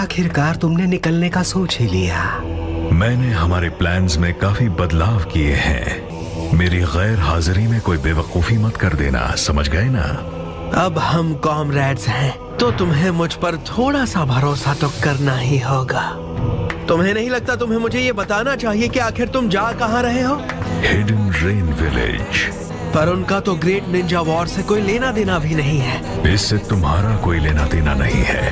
आखिरकार तुमने निकलने का सोच ही लिया। मैंने हमारे प्लान्स में काफी बदलाव किए हैं। मेरी गैर हाजिरी में कोई बेवकूफी मत कर देना, समझ गए ना? अब हम कॉमरेड्स हैं, तो तुम्हें मुझ पर थोड़ा सा भरोसा तो करना ही होगा। तुम्हें नहीं लगता तुम्हें मुझे ये बताना चाहिए कि आखिर तुम जा कहाँ रहे हो? Hidden rain village. पर उनका तो ग्रेट निंजा वॉर से कोई लेना देना भी नहीं है। इससे तुम्हारा कोई लेना देना नहीं है।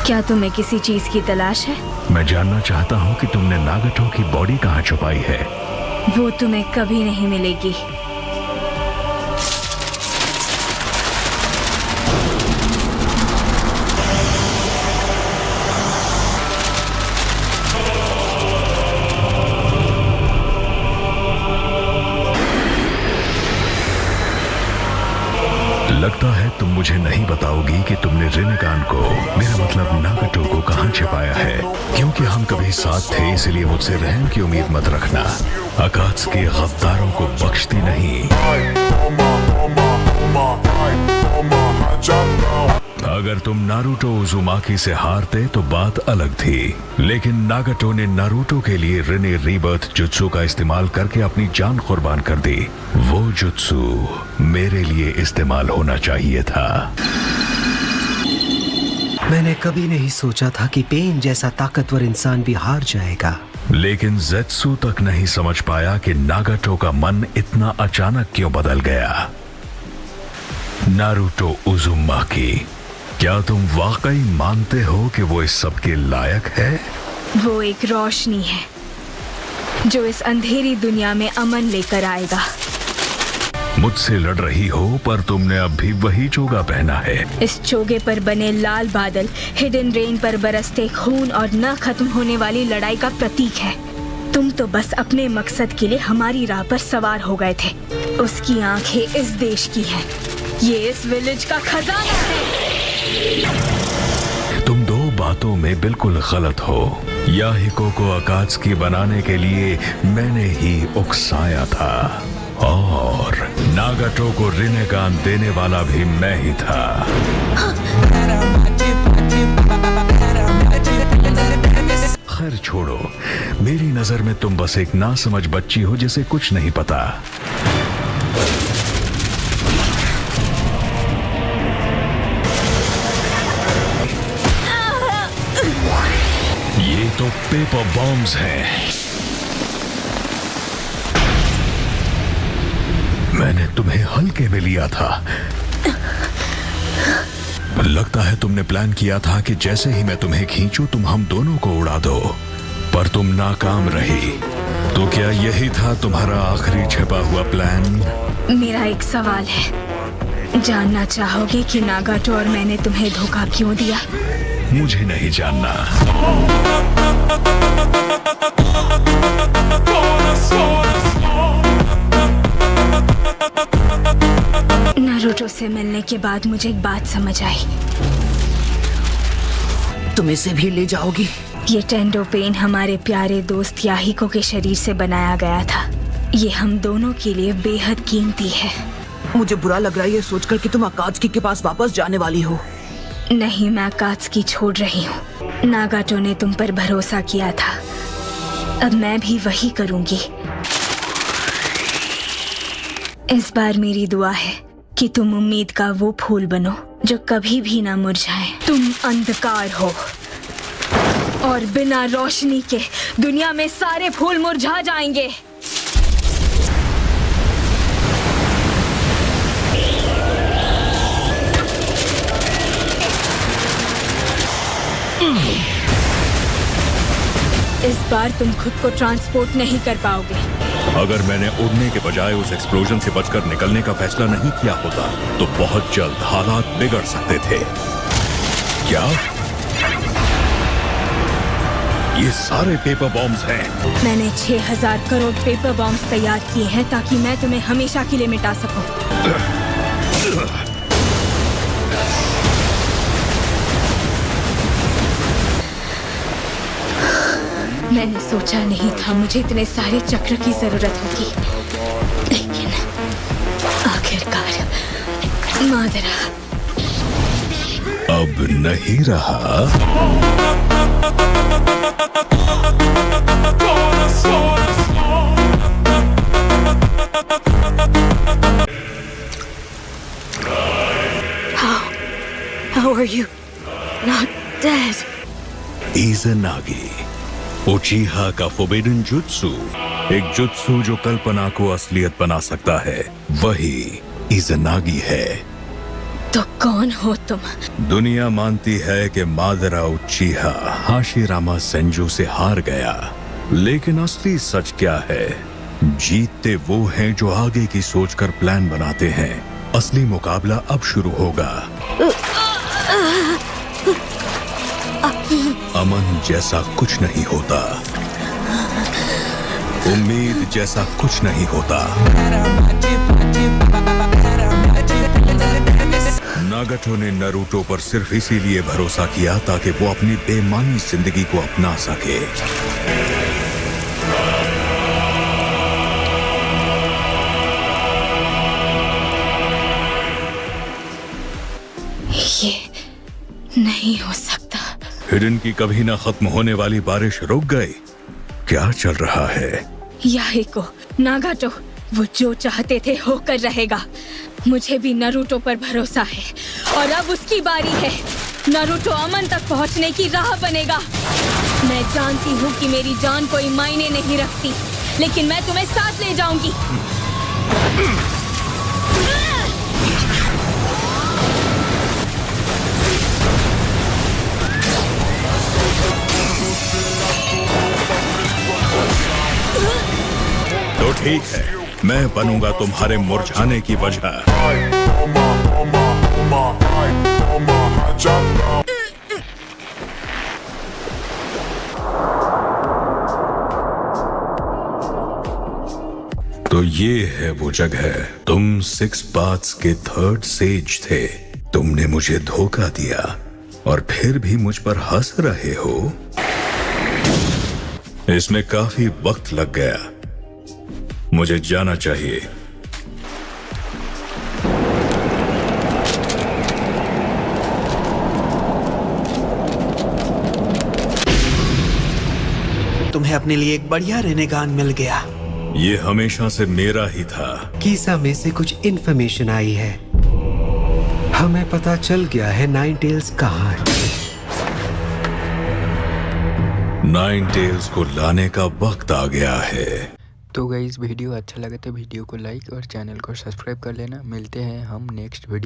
क्या तुम्हें किसी चीज की तलाश है? मैं जानना चाहता हूँ कि तुमने नागटो की बॉडी कहाँ छुपाई है। वो तुम्हें कभी नहीं मिलेगी। लगता है तुम मुझे नहीं बताओगी कि तुमने रिनेगान को, मेरा मतलब नागटो को, कहाँ छिपाया है। क्योंकि हम कभी साथ थे, इसलिए मुझसे रहम की उम्मीद मत रखना। अकात्सुकी गद्दारों को बख्शती नहीं। अगर तुम नारुतो उजुमाकी से हारते तो बात अलग थी, लेकिन नागटो ने नारुतो के लिए रिने रीबर्थ जुत्सु का इस्तेमाल करके अपनी जान कुर्बान कर दी। वो जुत्सु मेरे लिए इस्तेमाल होना चाहिए था। मैंने कभी नहीं सोचा था कि पेन जैसा ताकतवर इंसान भी हार जाएगा। लेकिन ज़ेत्सु तक नहीं समझ पाया कि नागटो का मन इतना अचानक क्यों बदल गया। नारुतो उजुमाकी, क्या तुम वाकई मानते हो कि वो इस सब के लायक है? वो एक रोशनी है जो इस अंधेरी दुनिया में अमन लेकर आएगा। मुझसे लड़ रही हो, पर तुमने अब भी वही चोगा पहना है। इस चोगे पर बने लाल बादल हिडन रेन पर बरसते खून और न खत्म होने वाली लड़ाई का प्रतीक है। तुम तो बस अपने मकसद के लिए हमारी राह पर सवार हो गए थे। उसकी आंखें इस देश की हैं। ये इस विलेज का खजाना है। तुम दो बातों में बिल्कुल गलत हो। याहिको को अकात्सुकी बनाने के लिए मैंने ही उकसाया था, और नागटो को रिनेगान देने वाला भी मैं ही था। खैर छोड़ो, मेरी नजर में तुम बस एक नासमझ बच्ची हो जिसे कुछ नहीं पता। ये तो पेपर बॉम्ब्स हैं। मैंने तुम्हें हल्के में लिया था। लगता है तुमने प्लान किया था कि जैसे ही मैं तुम्हें खींचूं तुम हम दोनों को उड़ा दो, पर तुम नाकाम रही। तो क्या यही था तुम्हारा आखिरी छिपा हुआ प्लान? मेरा एक सवाल है, जानना चाहोगे कि नागाटो और मैंने तुम्हें धोखा क्यों दिया? मुझे नहीं जानना। नारुतो से मिलने के बाद मुझे एक बात समझ आई। तुम इसे भी ले जाओगी? ये टेंडो पेन हमारे प्यारे दोस्त याहिको के शरीर से बनाया गया था। ये हम दोनों के लिए बेहद कीमती है। मुझे बुरा लग रहा है ये सोचकर कि तुम अकात्सुकी के पास वापस जाने वाली हो। नहीं, मैं अकात्सुकी छोड़ रही हूँ। नागाटो ने तुम पर भरोसा किया था, अब मैं भी वही करूंगी। इस बार मेरी दुआ है कि तुम उम्मीद का वो फूल बनो जो कभी भी ना मुरझाए। तुम अंधकार हो और बिना रोशनी के दुनिया में सारे फूल मुरझा जाएंगे। इस बार तुम खुद को ट्रांसपोर्ट नहीं कर पाओगे। अगर मैंने उड़ने के बजाय उस एक्सप्लोजन से बचकर निकलने का फैसला नहीं किया होता तो बहुत जल्द हालात बिगड़ सकते थे। क्या ये सारे पेपर बॉम्ब्स हैं? मैंने 6000 करोड़ पेपर बॉम्ब्स तैयार किए हैं ताकि मैं तुम्हें हमेशा के लिए मिटा सकूं। मैंने सोचा नहीं था मुझे इतने सारे चक्र की जरूरत होगी, लेकिन आखिरकार मादरा अब नहीं रहा। How are you not dead? इज़नागी, उचिहा का फोबिडन जुत्सु, एक जुत्सु जो कल्पना को असलियत बना सकता है, वही इज़नागी है। तो कौन हो तुम? दुनिया मानती है कि मादरा उचिहा हाशिरामा सेंजू से हार गया, लेकिन असली सच क्या है? जीतते वो हैं जो आगे की सोचकर प्लान बनाते हैं। असली मुकाबला अब शुरू होगा। अमन जैसा कुछ नहीं होता, उम्मीद जैसा कुछ नहीं होता। नागटो ने नारुतो पर सिर्फ इसीलिए भरोसा किया ताकि वो अपनी बेमानी जिंदगी को अपना सके। ये नहीं हो सकता। हिडन की कभी ना खत्म होने वाली बारिश रुक गई। क्या चल रहा है? याहिको, नागाटो, वो जो चाहते थे होकर रहेगा। मुझे भी नारुतो पर भरोसा है और अब उसकी बारी है। नारुतो अमन तक पहुंचने की राह बनेगा। मैं जानती हूँ कि मेरी जान कोई मायने नहीं रखती, लेकिन मैं तुम्हें साथ ले जाऊंगी। तो ठीक है, मैं बनूंगा तुम्हारे मुरझाने की वजह। तो ये है वो जगह। तुम सिक्स पाथ्स के थर्ड सेज थे। तुमने मुझे धोखा दिया और फिर भी मुझ पर हंस रहे हो। इसमें काफी वक्त लग गया। मुझे जाना चाहिए। तुम्हें अपने लिए एक बढ़िया रेनेगान मिल गया। ये हमेशा से मेरा ही था। कीसा में से कुछ इन्फॉर्मेशन आई है। हमें पता चल गया है नाइन टेल्स कहाँ है। नाइन टेल्स को लाने का वक्त आ गया है। तो गाइस वीडियो अच्छा लगे तो वीडियो को लाइक और चैनल को सब्सक्राइब कर लेना। मिलते हैं हम नेक्स्ट वीडियो।